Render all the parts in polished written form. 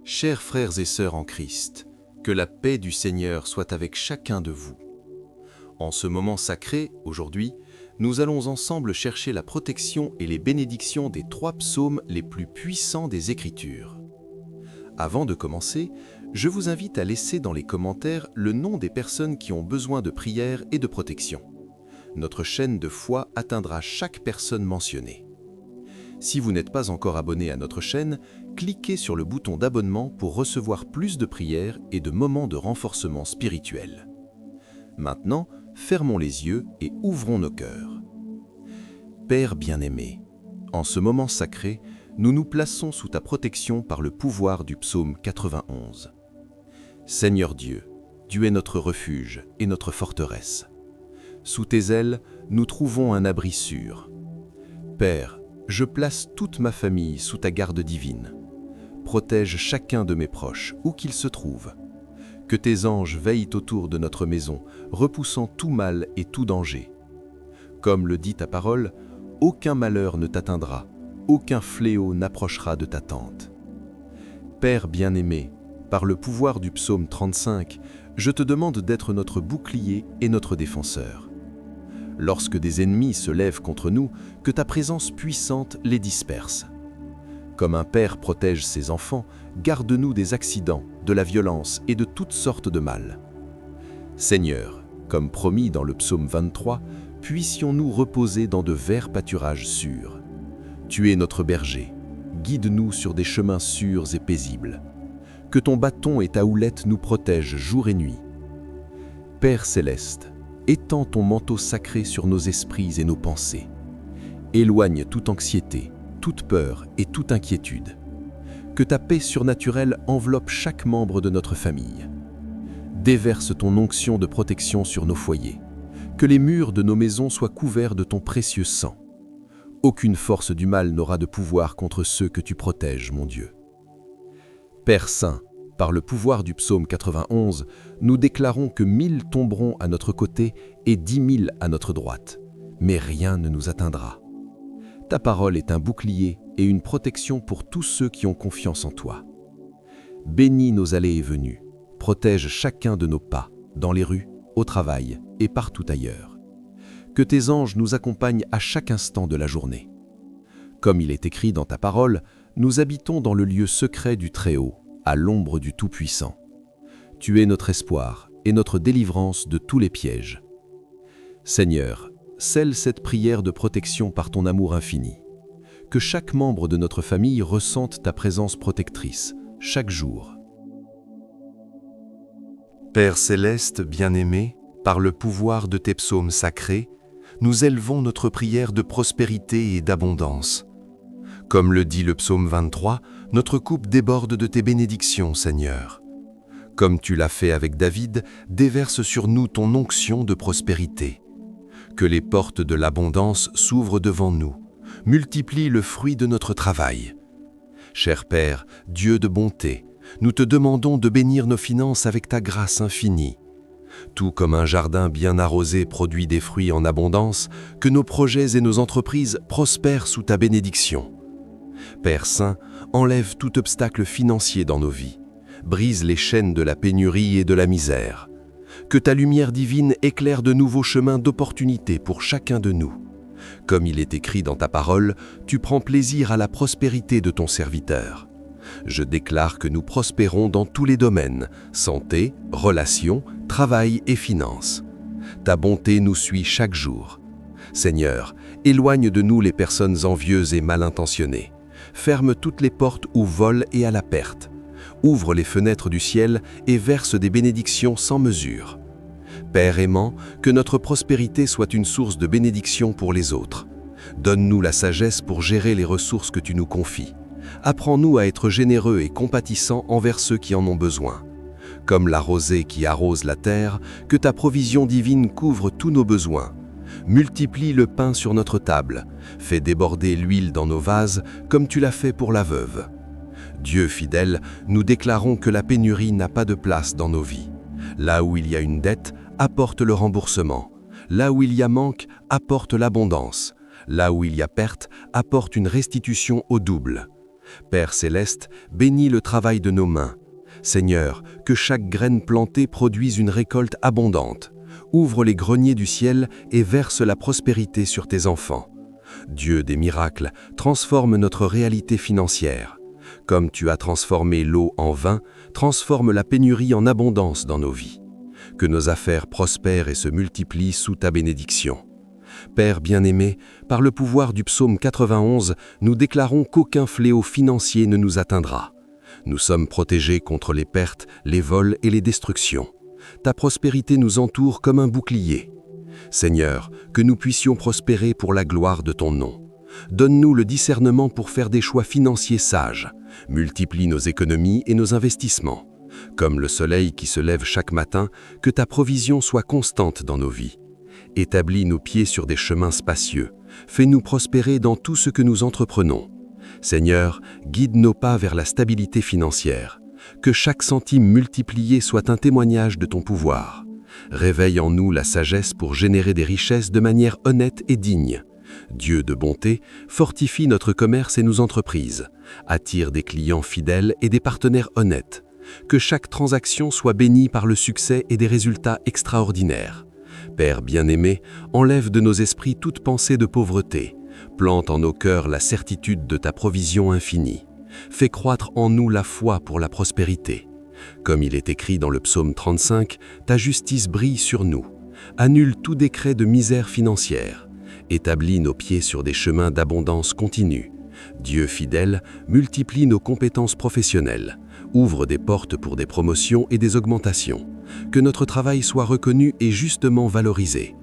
Chers frères et sœurs en Christ, que la paix du Seigneur soit avec chacun de vous. En ce moment sacré, aujourd'hui, nous allons ensemble chercher la protection et les bénédictions des 3 psaumes les plus puissants des Écritures. Avant de commencer, je vous invite à laisser dans les commentaires le nom des personnes qui ont besoin de prière et de protection. Notre chaîne de foi atteindra chaque personne mentionnée. Si vous n'êtes pas encore abonné à notre chaîne, cliquez sur le bouton d'abonnement pour recevoir plus de prières et de moments de renforcement spirituel. Maintenant, fermons les yeux et ouvrons nos cœurs. Père bien-aimé, en ce moment sacré, nous nous plaçons sous ta protection par le pouvoir du psaume 91. Seigneur Dieu, tu es notre refuge et notre forteresse. Sous tes ailes, nous trouvons un abri sûr. Père, je place toute ma famille sous ta garde divine. Protège chacun de mes proches, où qu'ils se trouvent. Que tes anges veillent autour de notre maison, repoussant tout mal et tout danger. Comme le dit ta parole, aucun malheur ne t'atteindra, aucun fléau n'approchera de ta tente. Père bien-aimé, par le pouvoir du psaume 35, je te demande d'être notre bouclier et notre défenseur. Lorsque des ennemis se lèvent contre nous, que ta présence puissante les disperse. Comme un père protège ses enfants, garde-nous des accidents, de la violence et de toutes sortes de mal. Seigneur, comme promis dans le psaume 23, puissions-nous reposer dans de verts pâturages sûrs. Tu es notre berger, guide-nous sur des chemins sûrs et paisibles. Que ton bâton et ta houlette nous protègent jour et nuit. Père céleste, étends ton manteau sacré sur nos esprits et nos pensées. Éloigne toute anxiété, toute peur et toute inquiétude. Que ta paix surnaturelle enveloppe chaque membre de notre famille. Déverse ton onction de protection sur nos foyers. Que les murs de nos maisons soient couverts de ton précieux sang. Aucune force du mal n'aura de pouvoir contre ceux que tu protèges, mon Dieu. Père saint, par le pouvoir du psaume 91, nous déclarons que 1000 tomberont à notre côté et 10 000 à notre droite, mais rien ne nous atteindra. Ta parole est un bouclier et une protection pour tous ceux qui ont confiance en toi. Bénis nos allées et venues, protège chacun de nos pas, dans les rues, au travail et partout ailleurs. Que tes anges nous accompagnent à chaque instant de la journée. Comme il est écrit dans ta parole, nous habitons dans le lieu secret du Très-Haut, à l'ombre du Tout-Puissant. Tu es notre espoir et notre délivrance de tous les pièges. Seigneur, scelle cette prière de protection par ton amour infini. Que chaque membre de notre famille ressente ta présence protectrice, chaque jour. Père céleste bien-aimé, par le pouvoir de tes psaumes sacrés, nous élevons notre prière de prospérité et d'abondance. Comme le dit le psaume 23, notre coupe déborde de tes bénédictions, Seigneur. Comme tu l'as fait avec David, déverse sur nous ton onction de prospérité. Que les portes de l'abondance s'ouvrent devant nous. Multiplie le fruit de notre travail. Cher Père, Dieu de bonté, nous te demandons de bénir nos finances avec ta grâce infinie. Tout comme un jardin bien arrosé produit des fruits en abondance, que nos projets et nos entreprises prospèrent sous ta bénédiction. Père saint, enlève tout obstacle financier dans nos vies. Brise les chaînes de la pénurie et de la misère. Que ta lumière divine éclaire de nouveaux chemins d'opportunité pour chacun de nous. Comme il est écrit dans ta parole, tu prends plaisir à la prospérité de ton serviteur. Je déclare que nous prospérons dans tous les domaines, santé, relations, travail et finances. Ta bonté nous suit chaque jour. Seigneur, éloigne de nous les personnes envieuses et mal intentionnées. Ferme toutes les portes où volent et à la perte. Ouvre les fenêtres du ciel et verse des bénédictions sans mesure. Père aimant, que notre prospérité soit une source de bénédiction pour les autres. Donne-nous la sagesse pour gérer les ressources que tu nous confies. Apprends-nous à être généreux et compatissants envers ceux qui en ont besoin. Comme la rosée qui arrose la terre, que ta provision divine couvre tous nos besoins. Multiplie le pain sur notre table, fais déborder l'huile dans nos vases, comme tu l'as fait pour la veuve. Dieu fidèle, nous déclarons que la pénurie n'a pas de place dans nos vies. Là où il y a une dette, apporte le remboursement. Là où il y a manque, apporte l'abondance. Là où il y a perte, apporte une restitution au double. Père céleste, bénis le travail de nos mains. Seigneur, que chaque graine plantée produise une récolte abondante. Ouvre les greniers du ciel et verse la prospérité sur tes enfants. Dieu des miracles, transforme notre réalité financière. Comme tu as transformé l'eau en vin, transforme la pénurie en abondance dans nos vies. Que nos affaires prospèrent et se multiplient sous ta bénédiction. Père bien-aimé, par le pouvoir du psaume 91, nous déclarons qu'aucun fléau financier ne nous atteindra. Nous sommes protégés contre les pertes, les vols et les destructions. Ta prospérité nous entoure comme un bouclier. Seigneur, que nous puissions prospérer pour la gloire de ton nom. Donne-nous le discernement pour faire des choix financiers sages. Multiplie nos économies et nos investissements. Comme le soleil qui se lève chaque matin, que ta provision soit constante dans nos vies. Établis nos pieds sur des chemins spacieux. Fais-nous prospérer dans tout ce que nous entreprenons. Seigneur, guide nos pas vers la stabilité financière. Que chaque centime multiplié soit un témoignage de ton pouvoir. Réveille en nous la sagesse pour générer des richesses de manière honnête et digne. Dieu de bonté, fortifie notre commerce et nos entreprises. Attire des clients fidèles et des partenaires honnêtes. Que chaque transaction soit bénie par le succès et des résultats extraordinaires. Père bien-aimé, enlève de nos esprits toute pensée de pauvreté. Plante en nos cœurs la certitude de ta provision infinie. Fais croître en nous la foi pour la prospérité. Comme il est écrit dans le psaume 35, ta justice brille sur nous. Annule tout décret de misère financière. Établis nos pieds sur des chemins d'abondance continue. Dieu fidèle, multiplie nos compétences professionnelles. Ouvre des portes pour des promotions et des augmentations. Que notre travail soit reconnu et justement valorisé.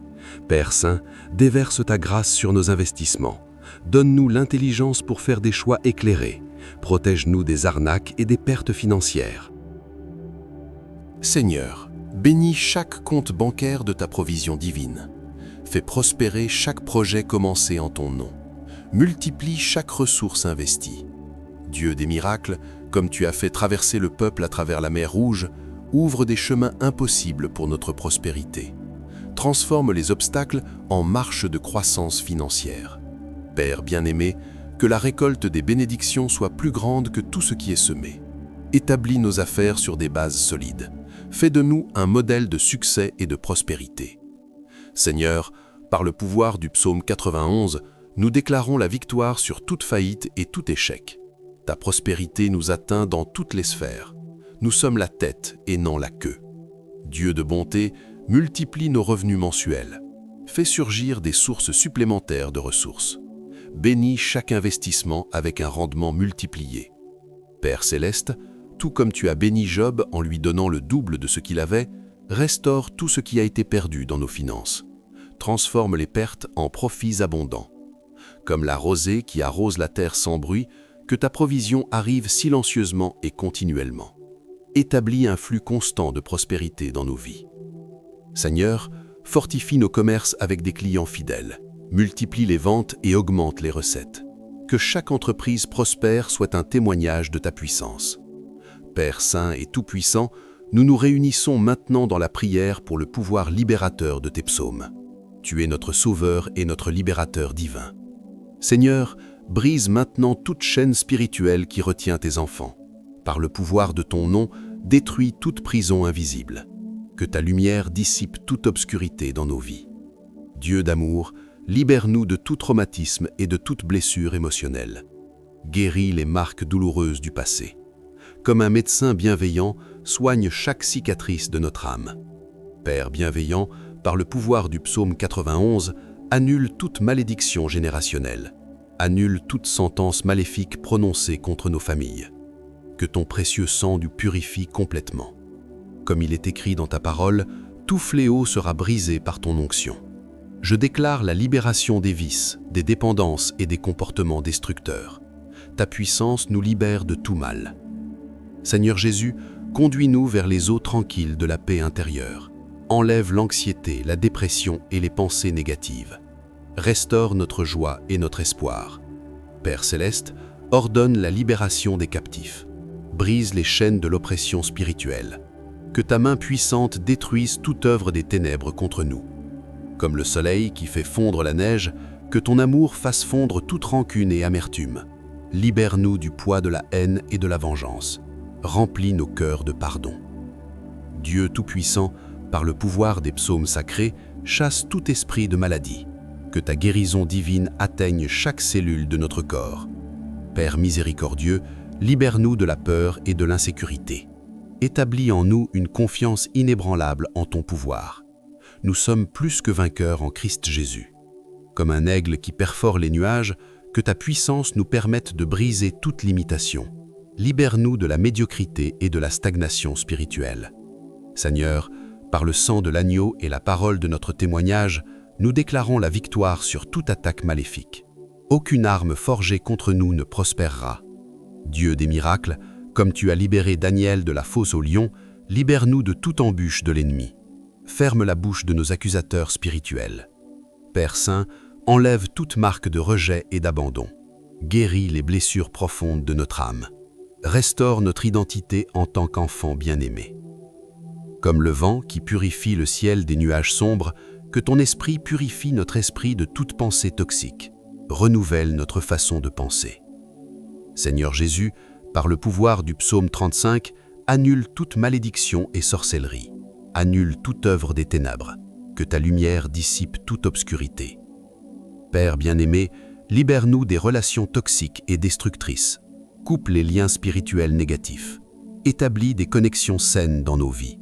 Père Saint, déverse ta grâce sur nos investissements. Donne-nous l'intelligence pour faire des choix éclairés. Protège-nous des arnaques et des pertes financières. Seigneur, bénis chaque compte bancaire de ta provision divine. Fais prospérer chaque projet commencé en ton nom. Multiplie chaque ressource investie. Dieu des miracles, comme tu as fait traverser le peuple à travers la mer Rouge, ouvre des chemins impossibles pour notre prospérité. Transforme les obstacles en marches de croissance financière. Père bien-aimé, que la récolte des bénédictions soit plus grande que tout ce qui est semé. Établis nos affaires sur des bases solides. Fais de nous un modèle de succès et de prospérité. Seigneur, par le pouvoir du psaume 91, nous déclarons la victoire sur toute faillite et tout échec. Ta prospérité nous atteint dans toutes les sphères. Nous sommes la tête et non la queue. Dieu de bonté, multiplie nos revenus mensuels. Fais surgir des sources supplémentaires de ressources. Bénis chaque investissement avec un rendement multiplié. Père céleste, tout comme tu as béni Job en lui donnant le double de ce qu'il avait, restaure tout ce qui a été perdu dans nos finances. Transforme les pertes en profits abondants. Comme la rosée qui arrose la terre sans bruit, que ta provision arrive silencieusement et continuellement. Établis un flux constant de prospérité dans nos vies. Seigneur, fortifie nos commerces avec des clients fidèles. Multiplie les ventes et augmente les recettes. Que chaque entreprise prospère soit un témoignage de ta puissance. Père saint et tout-puissant, nous nous réunissons maintenant dans la prière pour le pouvoir libérateur de tes psaumes. Tu es notre Sauveur et notre Libérateur divin. Seigneur, brise maintenant toute chaîne spirituelle qui retient tes enfants. Par le pouvoir de ton nom, détruis toute prison invisible. Que ta lumière dissipe toute obscurité dans nos vies. Dieu d'amour, libère-nous de tout traumatisme et de toute blessure émotionnelle. Guéris les marques douloureuses du passé. Comme un médecin bienveillant, soigne chaque cicatrice de notre âme. Père bienveillant, par le pouvoir du psaume 91, annule toute malédiction générationnelle. Annule toute sentence maléfique prononcée contre nos familles. Que ton précieux sang nous purifie complètement. Comme il est écrit dans ta parole, tout fléau sera brisé par ton onction. Je déclare la libération des vices, des dépendances et des comportements destructeurs. Ta puissance nous libère de tout mal. Seigneur Jésus, conduis-nous vers les eaux tranquilles de la paix intérieure. Enlève l'anxiété, la dépression et les pensées négatives. Restaure notre joie et notre espoir. Père céleste, ordonne la libération des captifs. Brise les chaînes de l'oppression spirituelle. Que ta main puissante détruise toute œuvre des ténèbres contre nous. Comme le soleil qui fait fondre la neige, que ton amour fasse fondre toute rancune et amertume. libère-nous du poids de la haine et de la vengeance. Remplis nos cœurs de pardon. Dieu Tout-Puissant, par le pouvoir des psaumes sacrés, chasse tout esprit de maladie. Que ta guérison divine atteigne chaque cellule de notre corps. Père miséricordieux, libère-nous de la peur et de l'insécurité. Établis en nous une confiance inébranlable en ton pouvoir. Nous sommes plus que vainqueurs en Christ Jésus. Comme un aigle qui perfore les nuages, que ta puissance nous permette de briser toute limitation. Libère-nous de la médiocrité et de la stagnation spirituelle. Seigneur, par le sang de l'agneau et la parole de notre témoignage, nous déclarons la victoire sur toute attaque maléfique. Aucune arme forgée contre nous ne prospérera. Dieu des miracles, comme tu as libéré Daniel de la fosse au lion, libère-nous de toute embûche de l'ennemi. Ferme la bouche de nos accusateurs spirituels. Père Saint, enlève toute marque de rejet et d'abandon. Guéris les blessures profondes de notre âme. Restaure notre identité en tant qu'enfant bien-aimé. Comme le vent qui purifie le ciel des nuages sombres, que ton esprit purifie notre esprit de toute pensée toxique. Renouvelle notre façon de penser. Seigneur Jésus, par le pouvoir du psaume 35, annule toute malédiction et sorcellerie. Annule toute œuvre des ténèbres. Que ta lumière dissipe toute obscurité. Père bien-aimé, libère-nous des relations toxiques et destructrices. Coupe les liens spirituels négatifs. Établis des connexions saines dans nos vies.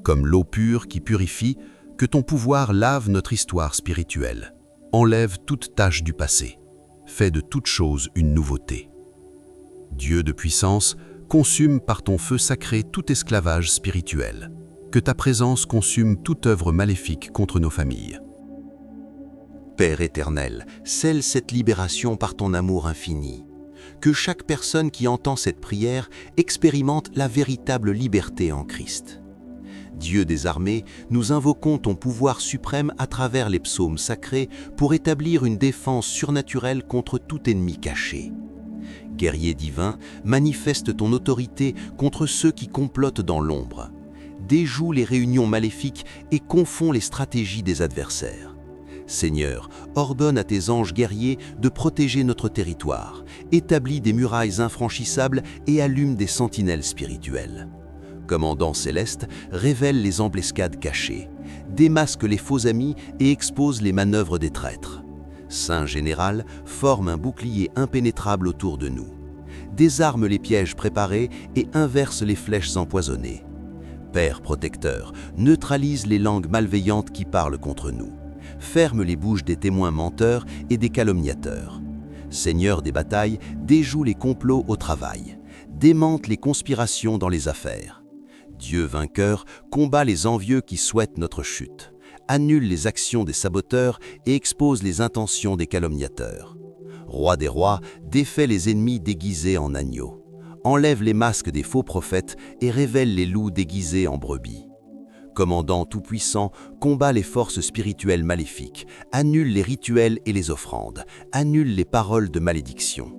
Comme l'eau pure qui purifie, que ton pouvoir lave notre histoire spirituelle. Enlève toute tache du passé. Fais de toute chose une nouveauté. Dieu de puissance, consume par ton feu sacré tout esclavage spirituel. Que ta présence consume toute œuvre maléfique contre nos familles. Père éternel, scelle cette libération par ton amour infini. Que chaque personne qui entend cette prière expérimente la véritable liberté en Christ. Dieu des armées, nous invoquons ton pouvoir suprême à travers les psaumes sacrés pour établir une défense surnaturelle contre tout ennemi caché. Guerrier divin, manifeste ton autorité contre ceux qui complotent dans l'ombre. Déjoue les réunions maléfiques et confond les stratégies des adversaires. Seigneur, ordonne à tes anges guerriers de protéger notre territoire, établis des murailles infranchissables et allume des sentinelles spirituelles. Commandant céleste, révèle les embuscades cachées, démasque les faux amis et expose les manœuvres des traîtres. Saint général, forme un bouclier impénétrable autour de nous. Désarme les pièges préparés et inverse les flèches empoisonnées. Père protecteur, neutralise les langues malveillantes qui parlent contre nous. Ferme les bouches des témoins menteurs et des calomniateurs. Seigneur des batailles, déjoue les complots au travail. Démente les conspirations dans les affaires. Dieu vainqueur, combat les envieux qui souhaitent notre chute. Annule les actions des saboteurs et expose les intentions des calomniateurs. Roi des rois, défait les ennemis déguisés en agneaux. Enlève les masques des faux prophètes et révèle les loups déguisés en brebis. Commandant tout-puissant, combat les forces spirituelles maléfiques, annule les rituels et les offrandes, annule les paroles de malédiction.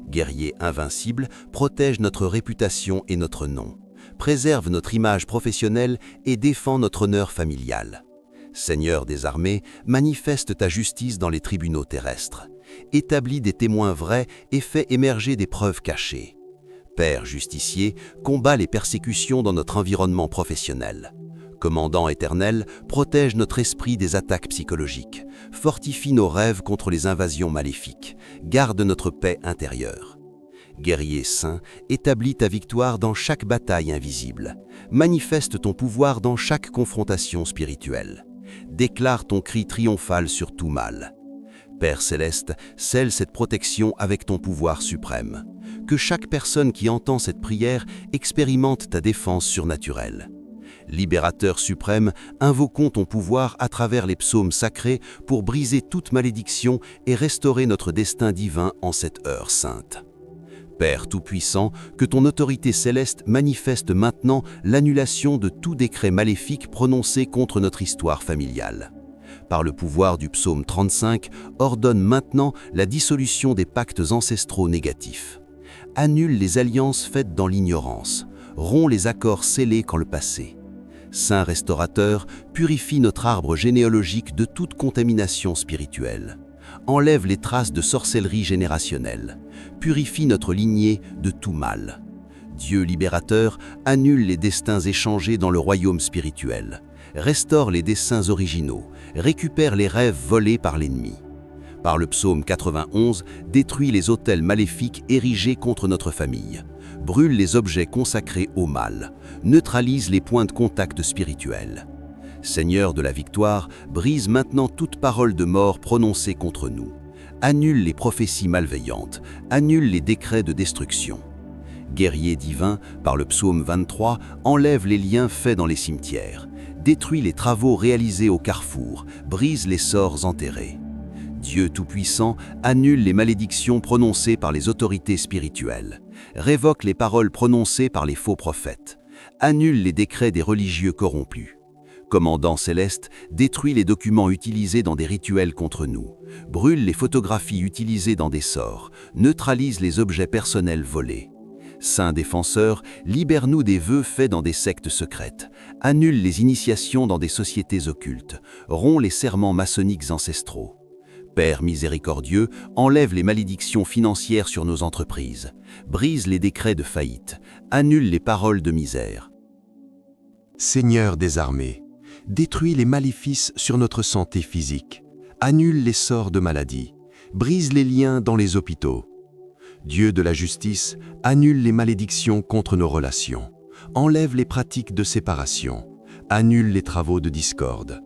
Guerrier invincible, protège notre réputation et notre nom. Préserve notre image professionnelle et défend notre honneur familial. Seigneur des armées, manifeste ta justice dans les tribunaux terrestres. Établis des témoins vrais et fais émerger des preuves cachées. Père justicier, combat les persécutions dans notre environnement professionnel. Commandant éternel, protège notre esprit des attaques psychologiques. Fortifie nos rêves contre les invasions maléfiques. Garde notre paix intérieure. Guerrier saint, établis ta victoire dans chaque bataille invisible. Manifeste ton pouvoir dans chaque confrontation spirituelle. Déclare ton cri triomphal sur tout mal. Père céleste, scelle cette protection avec ton pouvoir suprême. Que chaque personne qui entend cette prière expérimente ta défense surnaturelle. Libérateur suprême, invoquons ton pouvoir à travers les psaumes sacrés pour briser toute malédiction et restaurer notre destin divin en cette heure sainte. Père Tout-Puissant, que ton autorité céleste manifeste maintenant l'annulation de tout décret maléfique prononcé contre notre histoire familiale. Par le pouvoir du psaume 35, ordonne maintenant la dissolution des pactes ancestraux négatifs. Annule les alliances faites dans l'ignorance, rompt les accords scellés quand le passé. Saint restaurateur, purifie notre arbre généalogique de toute contamination spirituelle. enlève les traces de sorcellerie générationnelle, purifie notre lignée de tout mal. Dieu libérateur annule les destins échangés dans le royaume spirituel, restaure les desseins originaux, récupère les rêves volés par l'ennemi. Par le psaume 91, détruit les autels maléfiques érigés contre notre famille, brûle les objets consacrés au mal, neutralise les points de contact spirituels. Seigneur de la victoire, brise maintenant toute parole de mort prononcée contre nous. Annule les prophéties malveillantes, annule les décrets de destruction. Guerrier divin, par le psaume 23, enlève les liens faits dans les cimetières, détruit les travaux réalisés au carrefour, brise les sorts enterrés. Dieu Tout-Puissant annule les malédictions prononcées par les autorités spirituelles, révoque les paroles prononcées par les faux prophètes, annule les décrets des religieux corrompus. Commandant céleste détruit les documents utilisés dans des rituels contre nous, brûle les photographies utilisées dans des sorts, neutralise les objets personnels volés. Saint défenseur, libère-nous des vœux faits dans des sectes secrètes, annule les initiations dans des sociétés occultes, rompt les serments maçonniques ancestraux. Père miséricordieux, enlève les malédictions financières sur nos entreprises, brise les décrets de faillite, annule les paroles de misère. Seigneur des armées, détruis les maléfices sur notre santé physique, annule les sorts de maladie, brise les liens dans les hôpitaux. Dieu de la justice, annule les malédictions contre nos relations, enlève les pratiques de séparation, annule les travaux de discorde.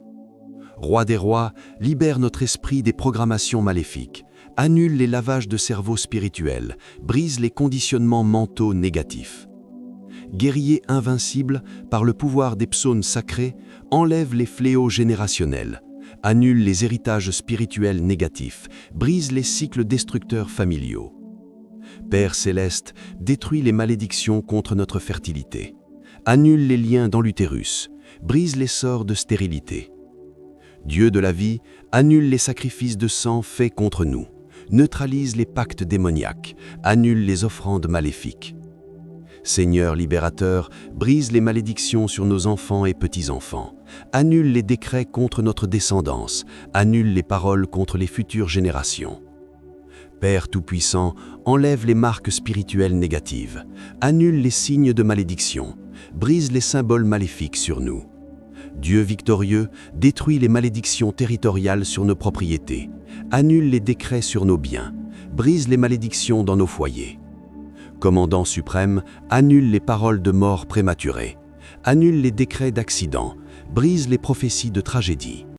Roi des rois, libère notre esprit des programmations maléfiques, annule les lavages de cerveau spirituel, brise les conditionnements mentaux négatifs. Guerrier invincible, par le pouvoir des psaumes sacrés, enlève les fléaux générationnels, annule les héritages spirituels négatifs, brise les cycles destructeurs familiaux. Père céleste, détruis les malédictions contre notre fertilité, annule les liens dans l'utérus, brise les sorts de stérilité. Dieu de la vie, annule les sacrifices de sang faits contre nous, neutralise les pactes démoniaques, annule les offrandes maléfiques. Seigneur libérateur, brise les malédictions sur nos enfants et petits-enfants, annule les décrets contre notre descendance, annule les paroles contre les futures générations. Père Tout-Puissant, enlève les marques spirituelles négatives, annule les signes de malédiction, brise les symboles maléfiques sur nous. Dieu victorieux, détruit les malédictions territoriales sur nos propriétés, annule les décrets sur nos biens, brise les malédictions dans nos foyers. Commandant suprême, annule les paroles de mort prématurée, annule les décrets d'accident, brise les prophéties de tragédie.